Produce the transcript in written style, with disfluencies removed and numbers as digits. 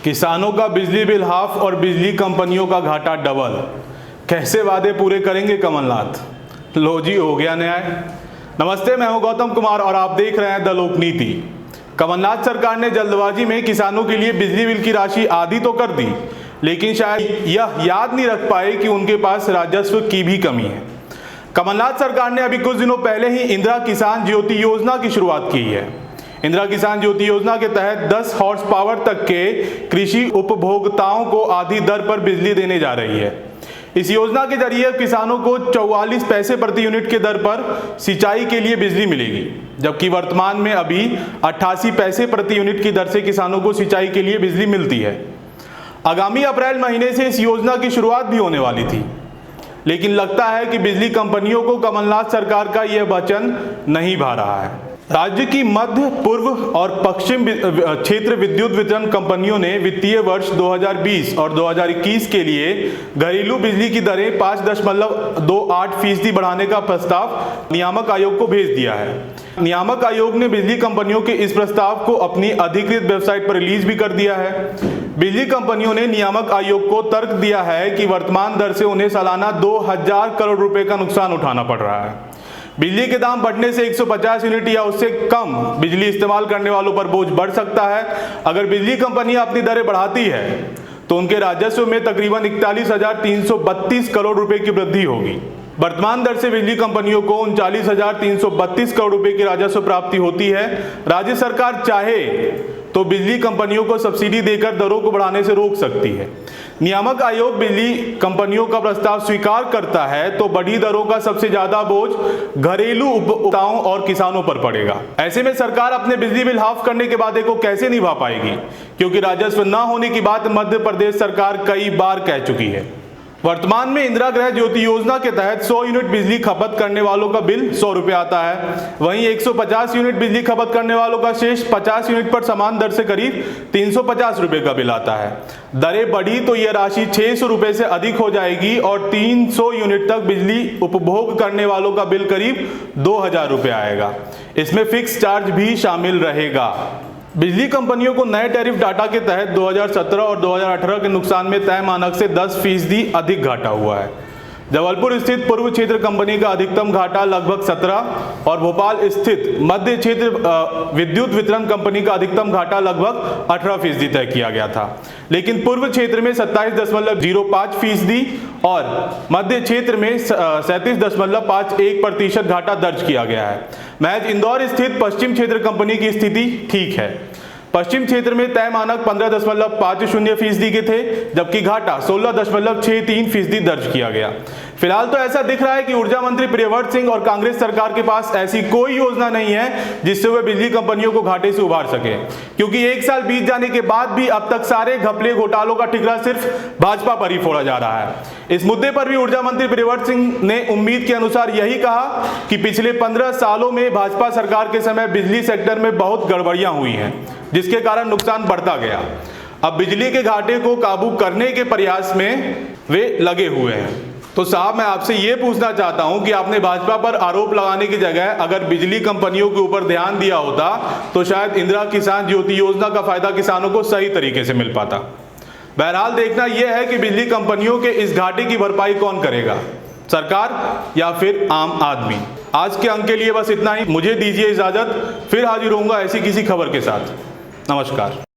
किसानों का बिजली बिल हाफ और बिजली कंपनियों का घाटा डबल। कैसे वादे पूरे करेंगे कमलनाथ? लो जी, हो गया न्याय। नमस्ते, मैं हूं गौतम कुमार और आप देख रहे हैं द लोकनीति। कमलनाथ सरकार ने जल्दबाजी में किसानों के लिए बिजली बिल की राशि आधी तो कर दी, लेकिन शायद यह याद नहीं रख पाए कि उनके पास राजस्व की भी कमी है। कमलनाथ सरकार ने अभी कुछ दिनों पहले ही इंदिरा किसान ज्योति योजना की शुरुआत की है। इंदिरा किसान ज्योति योजना के तहत 10 हॉर्स पावर तक के कृषि उपभोक्ताओं को आधी दर पर बिजली देने जा रही है। इस योजना के जरिए किसानों को 44 पैसे प्रति यूनिट के दर पर सिंचाई के लिए बिजली मिलेगी, जबकि वर्तमान में अभी 88 पैसे प्रति यूनिट की दर से किसानों को सिंचाई के लिए बिजली मिलती है। आगामी अप्रैल महीने से इस योजना की शुरुआत भी होने वाली थी, लेकिन लगता है कि बिजली कंपनियों को कमलनाथ सरकार का यह वचन नहीं भा रहा है। राज्य की मध्य, पूर्व और पश्चिम क्षेत्र विद्युत वितरण कंपनियों ने वित्तीय वर्ष 2020 और 2021 के लिए घरेलू बिजली की दरें 5.28% बढ़ाने का प्रस्ताव नियामक आयोग को भेज दिया है। नियामक आयोग ने बिजली कंपनियों के इस प्रस्ताव को अपनी अधिकृत वेबसाइट पर रिलीज भी कर दिया है। बिजली कंपनियों ने नियामक आयोग को तर्क दिया है कि वर्तमान दर से उन्हें सालाना 2000 करोड़ रुपए का नुकसान उठाना पड़ रहा है। बिजली के दाम बढ़ने से 150 यूनिट या उससे कम बिजली इस्तेमाल करने वालों पर बोझ बढ़ सकता है। अगर बिजली कंपनियां अपनी दरें बढ़ाती है तो उनके राजस्व में तकरीबन 41,332 करोड़ रुपए की वृद्धि होगी। वर्तमान दर से बिजली कंपनियों को 39,332 करोड़ रुपए की राजस्व प्राप्ति होती है। राज्य सरकार चाहे तो बिजली कंपनियों को सब्सिडी देकर दरों को बढ़ाने से रोक सकती है। नियामक आयोग बिजली कंपनियों का प्रस्ताव स्वीकार करता है तो बढ़ी दरों का सबसे ज्यादा बोझ घरेलू उपभोक्ताओं और किसानों पर पड़ेगा। ऐसे में सरकार अपने बिजली बिल हाफ करने के वादे को कैसे निभा पाएगी, क्योंकि राजस्व न होने की बात मध्य प्रदेश सरकार कई बार कह चुकी है। वर्तमान में इंदिरा गृह ज्योति योजना के तहत 100 यूनिट बिजली खपत करने वालों का बिल 100 रुपये आता है। वहीं 150 यूनिट बिजली खपत करने वालों का शेष 50 यूनिट पर समान दर से करीब 350 रुपये का बिल आता है। दरें बढ़ी तो यह राशि 600 रुपये से अधिक हो जाएगी और 300 यूनिट तक बिजली उपभोग करने वालों का बिल करीब 2000 रुपये आएगा। इसमें फिक्स चार्ज भी शामिल रहेगा। बिजली कंपनियों को नए टैरिफ डाटा के तहत 2017 और 2018 के नुकसान में तय मानक से 10% अधिक घाटा हुआ है। जबलपुर स्थित पूर्व क्षेत्र कंपनी का अधिकतम घाटा लगभग 17 और भोपाल स्थित मध्य क्षेत्र विद्युत वितरण कंपनी का अधिकतम घाटा लगभग 18% तय किया गया था, लेकिन पूर्व क्षेत्र में 27.05% और मध्य क्षेत्र में 37.51% घाटा दर्ज किया गया है। महज इंदौर स्थित पश्चिम क्षेत्र कंपनी की स्थिति ठीक है। पश्चिम क्षेत्र में तय मानक 15.50% के थे, जबकि घाटा 16.63% दर्ज किया गया। फिलहाल तो ऐसा दिख रहा है कि ऊर्जा मंत्री प्रियव्रत सिंह और कांग्रेस सरकार के पास ऐसी कोई योजना नहीं है जिससे वे बिजली कंपनियों को घाटे से उबार सके, क्योंकि एक साल बीत जाने के बाद भी अब तक सारे घपले घोटालों का ठिकरा सिर्फ भाजपा पर ही फोड़ा जा रहा है। इस मुद्दे पर भी ऊर्जा मंत्री प्रियव्रत सिंह ने उम्मीद के अनुसार यही कहा कि पिछले 15 सालों में भाजपा सरकार के समय बिजली सेक्टर में बहुत गड़बड़ियां हुई हैं, जिसके कारण नुकसान बढ़ता गया। अब बिजली के घाटे को काबू करने के प्रयास में वे लगे हुए हैं। तो साहब, मैं आपसे ये पूछना चाहता हूं कि आपने भाजपा पर आरोप लगाने की जगह अगर बिजली कंपनियों के ऊपर ध्यान दिया होता तो शायद इंदिरा किसान ज्योति योजना का फायदा किसानों को सही तरीके से मिल पाता। बहरहाल देखना यह है कि बिजली कंपनियों के इस घाटे की भरपाई कौन करेगा, सरकार या फिर आम आदमी। आज के अंक के लिए बस इतना ही। मुझे दीजिए इजाजत, फिर हाजिर होऊंगा ऐसी किसी खबर के साथ। नमस्कार।